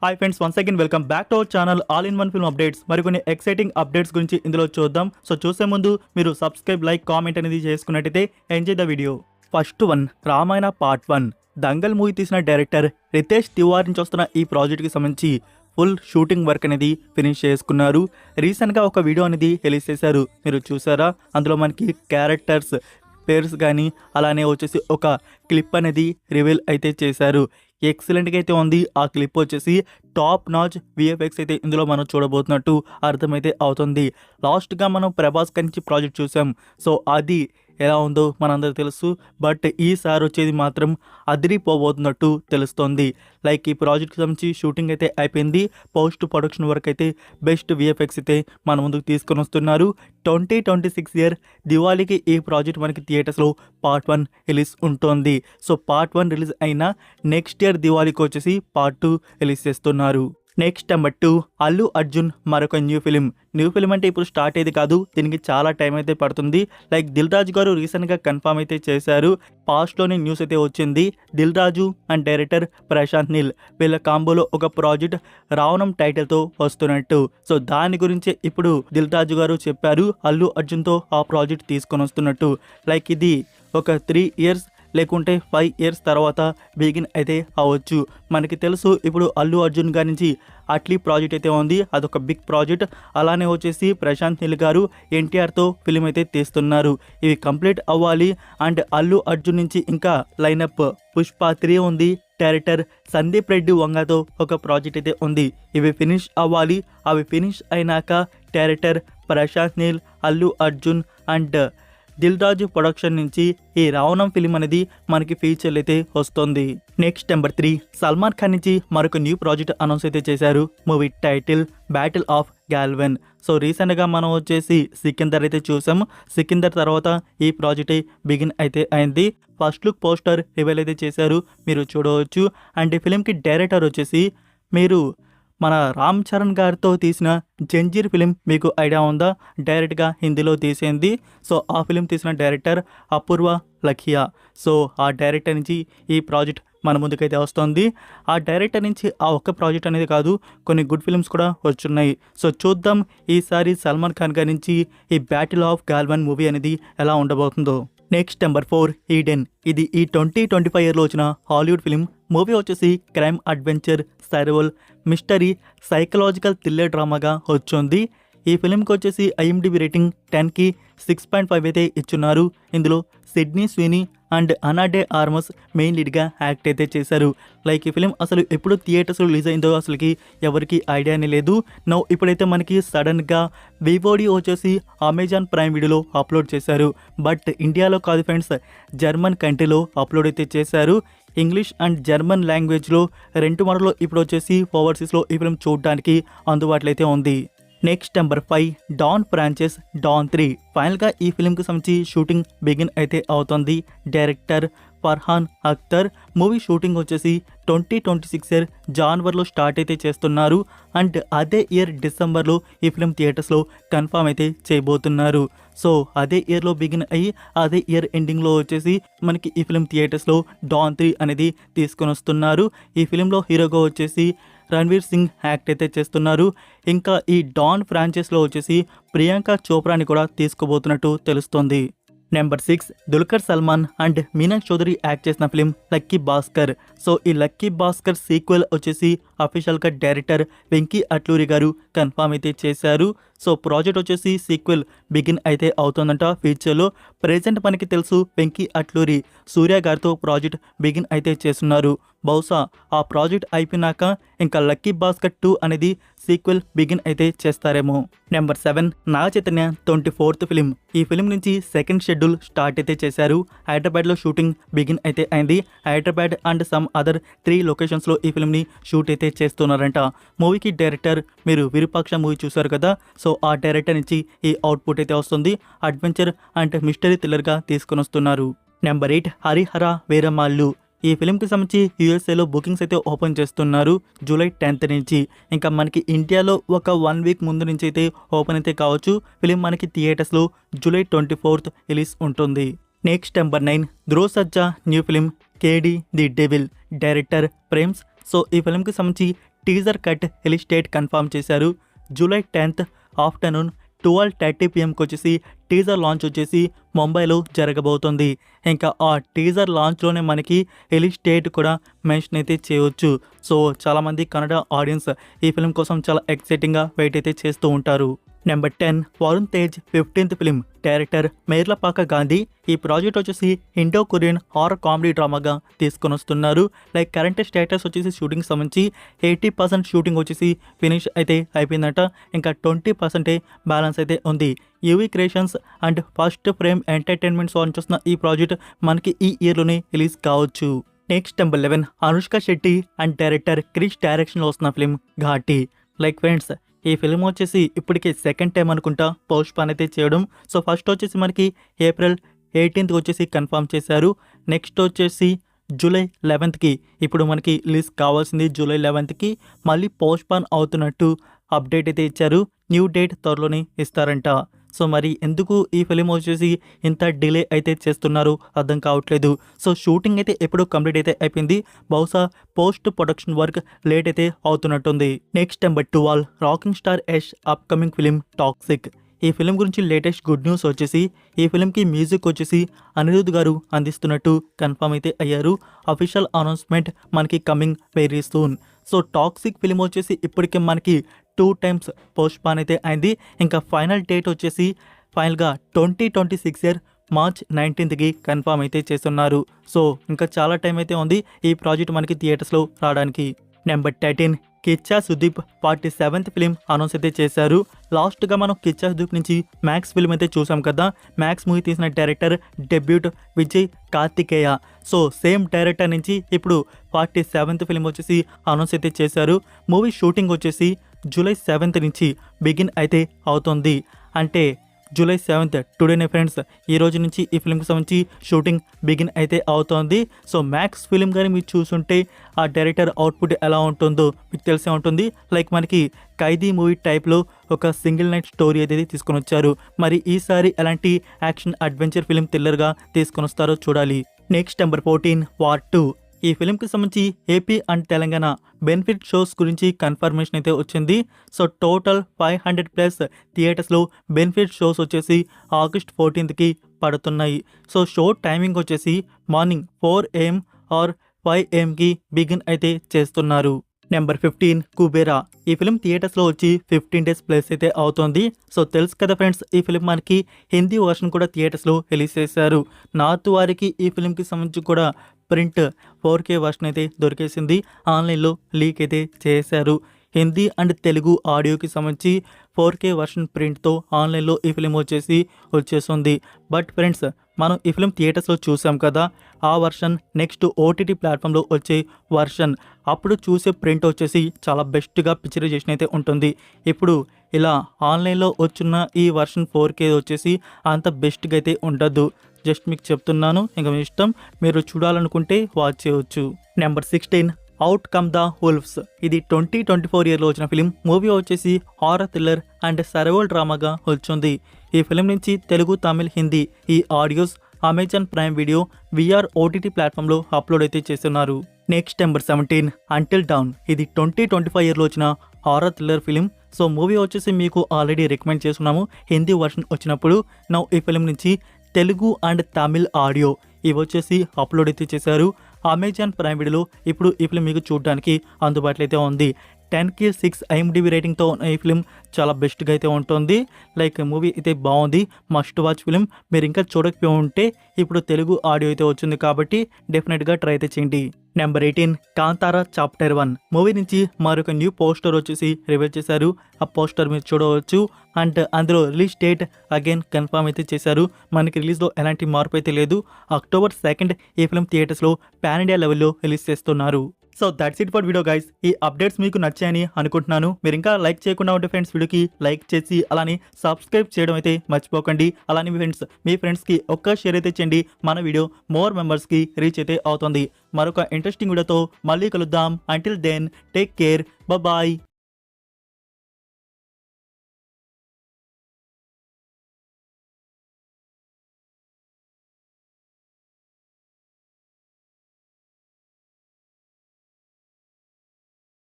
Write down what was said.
Hi friends, once again welcome back to our channel all in one film updates. మరికొన్ని exciting updates గురించి ఇందులో చూద్దాం. So చూసే ముందు మీరు సబ్స్క్రైబ్, లైక్, కామెంట్ అనేది చేసుకున్నట్టయితే enjoy the video. First one, Ramayana part 1. Dangal movie తీసిన డైరెక్టర్ రితేష్ తివారీ నుంచి వస్తున్న ఈ ప్రాజెక్ట్కి సంబంధించి ఫుల్ షూటింగ్ వర్క్ అనేది ఫినిష్ చేసుకున్నారు. రీసెంట్గా ఒక వీడియో అనేది రిలీజ్ చేశారు, మీరు చూసారా? అందులో మనకి క్యారెక్టర్స్ పేర్స్ కానీ అలానే వచ్చేసి ఒక క్లిప్ అనేది రివీల్ అయితే చేశారు. ఎక్సలెంట్గా అయితే ఉంది. ఆ క్లిప్ వచ్చేసి టాప్ నాచ్ విఎఫ్ఎక్స్ అయితే ఇందులో మనం చూడబోతున్నట్టు అర్థమైతే అవుతుంది. లాస్ట్గా మనం ప్రభాస్ నుంచి ప్రాజెక్ట్ చూసాం. సో అది ఎలా ఉందో మనందరూ తెలుసు. బట్ ఈసారి వచ్చేది మాత్రం అదిరిపోబోతున్నట్టు తెలుస్తోంది. లైక్ ఈ ప్రాజెక్ట్కి సంబంధించి షూటింగ్ అయితే అయిపోయింది. పోస్ట్ ప్రొడక్షన్ వర్క్ అయితే బెస్ట్ విఎఫ్ఎక్స్ అయితే మన ముందుకు తీసుకొని వస్తున్నారు. 2026 ఇయర్ దివాళీకి ఈ ప్రాజెక్ట్ మనకి థియేటర్స్లో పార్ట్ 1 రిలీజ్ ఉంటుంది. సో పార్ట్ 1 రిలీజ్ అయినా నెక్స్ట్ ఇయర్ దివాళీకి వచ్చేసి పార్ట్ 2 రిలీజ్ చేస్తున్నారు. నెక్స్ట్ నెంబర్ 2, అల్లు అర్జున్ మరొక న్యూ ఫిలిం అంటే ఇప్పుడు స్టార్ట్ అయ్యేది కాదు, దీనికి చాలా టైం అయితే పడుతుంది. లైక్ దిల్ రాజు గారు రీసెంట్గా కన్ఫర్మ్ అయితే చేశారు. పాస్ట్లోనే న్యూస్ అయితే వచ్చింది. దిల్ రాజు అండ్ డైరెక్టర్ ప్రశాంత్ నీల్ వీళ్ళ కాంబోలో ఒక ప్రాజెక్ట్ రావణం టైటిల్తో వస్తున్నట్టు. సో దాని గురించి ఇప్పుడు దిల్ రాజు గారు చెప్పారు, అల్లు అర్జున్తో ఆ ప్రాజెక్ట్ తీసుకొని వస్తున్నట్టు. లైక్ ఇది ఒక 3 ఇయర్స్ లేకుంటే 5 ఇయర్స్ తర్వాత బిగిన్ అయితే అవ్వచ్చు. మనకి తెలుసు ఇప్పుడు అల్లు అర్జున్ గారి నుంచి అట్లీ ప్రాజెక్ట్ అయితే ఉంది, అదొక బిగ్ ప్రాజెక్ట్. అలానే వచ్చేసి ప్రశాంత్ నీల్ గారు ఎన్టీఆర్తో ఫిలిం అయితే తీస్తున్నారు. ఇవి కంప్లీట్ అవ్వాలి. అండ్ అల్లు అర్జున్ నుంచి ఇంకా లైనప్ పుష్ప 3 ఉంది. డైరెక్టర్ సందీప్ రెడ్డి వంగతో ఒక ప్రాజెక్ట్ అయితే ఉంది. ఇవి ఫినిష్ అవ్వాలి. అవి ఫినిష్ అయినాక director Prashanth Neel, Allu Arjun and Dil Raju production నుంచి ఈ రావణం ఫిలిం అనేది మనకి ఫీచర్లు అయితే వస్తుంది. నెక్స్ట్ నెంబర్ 3, సల్మాన్ ఖాన్ నుంచి మరొక న్యూ ప్రాజెక్ట్ అనౌన్స్ అయితే చేశారు. Movie title battle of Galwan. So రీసెంట్గా మనం వచ్చేసి సికిందర్ అయితే చూసాము. సికిందర్ తర్వాత ఈ ప్రాజెక్ట్ బిగిన్ అయితే అయింది. ఫస్ట్ లుక్ పోస్టర్ రివీల్ అయితే చేశారు, మీరు చూడవచ్చు. అండ్ ఈ ఫిలింకి డైరెక్టర్ వచ్చేసి మీరు మన రామ్ చరణ్ గారితో తీసిన జంజీర్ ఫిలిం మీకు ఐడియా ఉందా? డైరెక్ట్గా హిందీలో తీసింది. సో ఆ ఫిలిం తీసిన డైరెక్టర్ అపూర్వ లఖియా. సో ఆ డైరెక్టర్ నుంచి ఈ ప్రాజెక్ట్ మన ముందుకైతే వస్తుంది. ఆ డైరెక్టర్ నుంచి ఆ ఒక్క ప్రాజెక్ట్ అనేది కాదు, కొన్ని గుడ్ ఫిల్మ్స్ కూడా వచ్చున్నాయి. సో చూద్దాం ఈసారి సల్మాన్ ఖాన్ గారి నుంచి ఈ బ్యాటిల్ ఆఫ్ గాల్వన్ మూవీ అనేది ఎలా ఉండబోతుందో. Next number 4, Eden. ఇది ఈ 2025 ఇయర్లో వచ్చిన హాలీవుడ్ ఫిలిం. మూవీ వచ్చేసి crime adventure survival mystery psychological thriller డ్రామాగా వచ్చింది. ఈ ఫిలింకి వచ్చేసి ఐఎండిబి రేటింగ్ 10కి 6.5 అయితే ఇచ్చున్నారు. ఇందులో సిడ్నీ స్వీనీ అండ్ అనాడే ఆర్మస్ మెయిన్ లీడ్గా యాక్ట్ అయితే చేశారు. లైక్ ఈ ఫిలిం అసలు ఎప్పుడు థియేటర్స్లో రిలీజ్ అయిందో అసలుకి ఎవరికి ఐడియానే లేదు. నో ఇప్పుడైతే మనకి సడన్గా వివోడి వచ్చేసి అమెజాన్ ప్రైమ్ వీడియోలో అప్లోడ్ చేశారు. బట్ ఇండియాలో కాదు ఫ్రెండ్స్, జర్మన్ కంట్రీలో అప్లోడ్ అయితే చేశారు. ఇంగ్లీష్ అండ్ జర్మన్ లాంగ్వేజ్లో 2 మోడల్లో ఇప్పుడు వచ్చేసి ఓవర్సీస్లో ఈ ఫిలిం చూడడానికి అందుబాటులో అయితే ఉంది. Next number 5, Don franchise Don 3. ఫైనల్గా ఈ ఫిలింకి సంబంధించి షూటింగ్ బిగిన్ అయితే అవుతుంది. Director Farhan Akhtar. Movie shooting వచ్చేసి 2026 ఇయర్ జాన్వరిలో స్టార్ట్ అయితే చేస్తున్నారు. అండ్ అదే ఇయర్ డిసెంబర్లో ఈ ఫిలిం థియేటర్స్లో కన్ఫర్మ్ అయితే చేయబోతున్నారు. సో అదే ఇయర్లో బిగిన్ అయ్యి అదే ఇయర్ ఎండింగ్లో వచ్చేసి మనకి ఈ ఫిలిం థియేటర్స్లో డాన్ 3 అనేది తీసుకొని వస్తున్నారు. ఈ ఫిలింలో హీరోగా వచ్చేసి రణ్వీర్ సింగ్ యాక్ట్ అయితే చేస్తున్నారు. ఇంకా ఈ డాన్ ఫ్రాంచైజ్లో వచ్చేసి ప్రియాంక చోప్రాని కూడా తీసుకోబోతున్నట్టు తెలుస్తోంది. Number 6, Dulquer Salmaan and Meenakshi Chaudhary act చేసిన ఫిలిం లక్కీ భాస్కర్. సో ఈ లక్కీ భాస్కర్ సీక్వెల్ వచ్చేసి అఫీషియల్గా డైరెక్టర్ వెంకీ అట్లూరి గారు కన్ఫర్మ్ అయితే చేశారు. సో ప్రాజెక్ట్ వచ్చేసి సీక్వెల్ బిగిన్ అయితే అవుతుందంట ఫ్యూచర్లో. ప్రెజెంట్ మనకి తెలుసు వెంకీ అట్లూరి సూర్య గారితో ప్రాజెక్ట్ బిగిన్ అయితే చేస్తున్నారు. బహుశా ఆ ప్రాజెక్ట్ అయిపోయినాక ఇంకా లక్కీ భాస్కర్ 2 అనేది సీక్వెల్ బిగిన్ అయితే చేస్తారేమో. Number 7, Naga Chaitanya 24th film. ఈ ఫిలిం నుంచి సెకండ్ షెడ్యూల్ స్టార్ట్ అయితే చేశారు. హైదరాబాద్లో షూటింగ్ బిగిన్ అయితే అయింది. హైదరాబాద్ అండ్ సమ్ అదర్ 3 లొకేషన్స్లో ఈ ఫిలింని షూట్ అయితే చేస్తున్నారంట. మూవీకి డైరెక్టర్ మీరు విరూపాక్ష మూవీ చూశారు కదా, సో ఆ డైరెక్టర్ నుంచి ఈ అవుట్పుట్ అయితే వస్తుంది. అడ్వెంచర్ అండ్ మిస్టరీ థ్రిల్లర్గా తీసుకొని వస్తున్నారు. నెంబర్ 8, హరిహర వీరమాల్లు. ఈ ఫిలింకి సంబంధించి యూఎస్ఏలో బుకింగ్స్ అయితే ఓపెన్ చేస్తున్నారు జూలై 10th నుంచి. ఇంకా మనకి ఇండియాలో ఒక 1 వీక్ ముందు నుంచి అయితే ఓపెన్ అయితే కావచ్చు. ఫిలిం మనకి థియేటర్స్లో జూలై 24th రిలీజ్ ఉంటుంది. Next number 9, Dhruv Sajja new film KD the devil. Director Prems. So ఈ ఫిలింకి సంబంధించి teaser cut release date confirm చేశారు. జూలై 10th ఆఫ్టర్నూన్ 12:30 PMకి వచ్చేసి టీజర్ లాంచ్ వచ్చేసి ముంబైలో జరగబోతుంది. ఇంకా ఆ టీజర్ లాంచ్లోనే మనకి రిలీజ్ డేట్ కూడా మెన్షన్ అయితే చేయవచ్చు. సో చాలామంది కన్నడ ఆడియన్స్ ఈ ఫిల్మ్ కోసం చాలా ఎక్సైటింగ్గా వెయిట్ అయితే చేస్తూ ఉంటారు. Number 10 Varun Tej 15th film. Director Merlapaka Gandhi. ఈ ప్రాజెక్ట్ వచ్చేసి ఇండో కొరియన్ హారర్ కామెడీ డ్రామాగా తీసుకొని వస్తున్నారు. లైక్ కరెంట్ స్టేటస్ వచ్చేసి షూటింగ్ సంబంధించి 80% షూటింగ్ వచ్చేసి ఫినిష్ అయితే అయిపోయిందట. ఇంకా 20% బ్యాలెన్స్ అయితే ఉంది. UV creations and first frame entertainments నుంచి వస్తున్న ఈ ప్రాజెక్ట్ మనకి ఈ ఇయర్లోనే రిలీజ్ కావచ్చు. Next number 11 Anushka Shetty and director Krish డైరెక్షన్లో వస్తున్న ఫిలిం ఘాటి. లైక్ ఫ్రెండ్స్, ఈ ఫిల్మ్ వచ్చేసి ఇప్పటికే సెకండ్ టైం అనుకుంటా పోస్ట్ పోన్ అయితే చేయడం. సో ఫస్ట్ వచ్చేసి మనకి ఏప్రిల్ 18th వచ్చేసి కన్ఫర్మ్ చేశారు. నెక్స్ట్ వచ్చేసి జూలై 11th ఇప్పుడు మనకి రిలీజ్ కావాల్సింది జూలై 11th మళ్ళీ పోస్ట్ పోన్ అవుతున్నట్టు అప్డేట్ అయితే ఇచ్చారు. న్యూ డేట్ త్వరలోనే ఇస్తారంట. సో మరి ఎందుకు ఈ ఫిలిం వచ్చేసి ఇంత డిలే అయితే చేస్తున్నారు అర్థం కావట్లేదు. సో షూటింగ్ అయితే ఎప్పుడో కంప్లీట్ అయితే అయిపోయింది. బహుశా పోస్ట్ ప్రొడక్షన్ వర్క్ లేట్ అయితే అవుతున్నట్టుంది. Next number 12 rocking star Yash upcoming film Toxic. ఈ ఫిలిం గురించి లేటెస్ట్ గుడ్ న్యూస్ వచ్చేసి ఈ ఫిలింకి మ్యూజిక్ వచ్చేసి అనిరుద్ధ్ గారు అందిస్తున్నట్టు కన్ఫర్మ్ అయితే అయ్యారు. అఫీషియల్ అనౌన్స్మెంట్ మనకి coming very soon. So toxic film వచ్చేసి ఇప్పటికే మనకి 2 times పోస్ట్ పోన్ అయితే అయింది. ఇంకా ఫైనల్ డేట్ వచ్చేసి ఫైనల్గా 2026 మార్చ్ 19th కన్ఫర్మ్ అయితే చేస్తున్నారు. సో ఇంకా చాలా టైం అయితే ఉంది ఈ ప్రాజెక్ట్ మనకి థియేటర్స్లో రావడానికి. Number 13 Kichcha Sudeep 47th film announce అయితే చేశారు. లాస్ట్గా మనం కిచ్చా సుదీప్ నుంచి మ్యాక్స్ ఫిలిం అయితే చూసాం కదా. మ్యాక్స్ మూవీ తీసిన director debut Vijay Karthikeya. So same director నుంచి ఇప్పుడు 47th ఫిలిం వచ్చేసి అనౌన్స్ అయితే చేశారు. మూవీ షూటింగ్ వచ్చేసి జూలై 7th నుంచి బిగిన్ అయితే అవుతుంది. అంటే జూలై 7th టుడేనే ఫ్రెండ్స్, ఈ రోజు నుంచి ఈ ఫిల్మ్కి సంబంధించి షూటింగ్ బిగిన్ అయితే అవుతోంది. సో మ్యాక్స్ ఫిలిం కానీ మీరు చూసుంటే ఆ డైరెక్టర్ అవుట్పుట్ ఎలా ఉంటుందో మీకు తెలిసే ఉంటుంది. లైక్ మనకి ఖైదీ మూవీ టైప్లో ఒక సింగిల్ నైట్ స్టోరీ అయితే తీసుకొని వచ్చారు. మరి ఈసారి ఎలాంటి యాక్షన్ అడ్వెంచర్ ఫిలిం థ్రిల్లర్గా తీసుకొని వస్తారో చూడాలి. Next number 14 war 2. ఈ ఫిలింకి సంబంధించి AP and Telangana benefit shows గురించి కన్ఫర్మేషన్ అయితే వచ్చింది. సో టోటల్ 500+ థియేటర్స్లో బెనిఫిట్ షోస్ వచ్చేసి ఆగస్ట్ 14th పడుతున్నాయి. సో షో టైమింగ్ వచ్చేసి morning 4 AM or 5 AM begin అయితే చేస్తున్నారు. నెంబర్ 15 కుబేరా. ఈ ఫిలిం థియేటర్స్లో వచ్చి 15 days ప్లేస్ అయితే అవుతుంది. సో తెలుసు కదా ఫ్రెండ్స్, ఈ ఫిలిం మనకి హిందీ వర్షన్ కూడా థియేటర్స్లో రిలీజ్ చేశారు. నార్త్ వారికి ఈ ఫిలింకి సంబంధించి కూడా ప్రింట్ 4K వర్షన్ అయితే దొరికేసింది. ఆన్లైన్లో లీక్ అయితే చేశారు. హిందీ అండ్ తెలుగు ఆడియోకి సంబంధించి 4K వర్షన్ ప్రింట్తో ఆన్లైన్లో ఈ ఫిలిం వచ్చేస్తుంది. బట్ ఫ్రెండ్స్, మనం ఈ ఫిలిం థియేటర్స్లో చూసాం కదా, ఆ వర్షన్ నెక్స్ట్ OTT ప్లాట్ఫామ్లో వచ్చే వర్షన్. అప్పుడు చూసే ప్రింట్ వచ్చేసి చాలా బెస్ట్గా పిక్చరైజేషన్ అయితే ఉంటుంది. ఇప్పుడు ఇలా ఆన్లైన్లో వచ్చిన ఈ వర్షన్ 4K వచ్చేసి అంత బెస్ట్గా అయితే ఉండదు. జస్ట్ మీకు చెప్తున్నాను, ఇంకా మీ ఇష్టం, మీరు చూడాలనుకుంటే వాచ్ చేయవచ్చు. Number 16 out come the wolves. ఇది 2024 ఇయర్లో వచ్చిన ఫిలిం. మూవీ వచ్చేసి హారర్ థ్రిల్లర్ అండ్ సర్వైవల్ డ్రామాగా వచ్చింది. ఈ ఫిలిం నుంచి తెలుగు, తమిళ్, హిందీ ఈ audios Amazon prime video VR OTT ప్లాట్ఫామ్లో అప్లోడ్ అయితే చేస్తున్నారు. Next number 17 until down. ఇది 2025 ఇయర్లో వచ్చిన horror thriller film. So movie వచ్చేసి మీకు ఆల్రెడీ రికమెండ్ చేస్తున్నాము హిందీ వర్షన్ వచ్చినప్పుడు. నౌ ఈ ఫిలిం నుంచి తెలుగు అండ్ తమిళ్ ఆడియో ఇవి వచ్చేసి అప్లోడ్ అయితే చేశారు. అమెజాన్ ప్రైమ్ వీడియోలో ఇప్పుడు ఈ ఫిలిం మీకు చూడడానికి అందుబాటులో అయితే ఉంది. 10కి 6 IMDb రేటింగ్తో ఈ ఫిలిం చాలా బెస్ట్గా అయితే ఉంటుంది. లైక్ మూవీ అయితే బాగుంది, మస్ట్ వాచ్ ఫిలిం. మీరు ఇంకా చూడకపోయి ఉంటే ఇప్పుడు తెలుగు ఆడియో అయితే వచ్చింది కాబట్టి డెఫినెట్గా ట్రై అయితే చేయండి. Number 18 Kantara chapter 1. మూవీ నుంచి మరొక న్యూ పోస్టర్ వచ్చేసి రివీల్ చేశారు. ఆ పోస్టర్ మీరు చూడవచ్చు. అండ్ అందులో రిలీజ్ డేట్ అగైన్ కన్ఫర్మ్ అయితే చేశారు. మనకి రిలీజ్లో ఎలాంటి మార్పు అయితే లేదు. October 2 ఈ ఫిలిం థియేటర్స్లో పాన్ ఇండియా లెవెల్లో రిలీజ్ చేస్తున్నారు. So that's it for video guys. ఈ అప్డేట్స్ మీకు నచ్చాయని అనుకుంటున్నాను. మీరు ఇంకా లైక్ చేయకుండా ఉంటే ఫ్రెండ్స్ వీడియోకి లైక్ చేసి అలానే సబ్స్క్రైబ్ చేయడం అయితే మర్చిపోకండి. అలానే మీ ఫ్రెండ్స్కి ఒక్క షేర్ అయితే చేయండి. మన వీడియో మోర్ మెంబర్స్కి రీచ్ అయితే అవుతుంది. మరొక ఇంట్రెస్టింగ్ వీడియోతో మళ్ళీ కలుద్దాం. Until then take care, bye.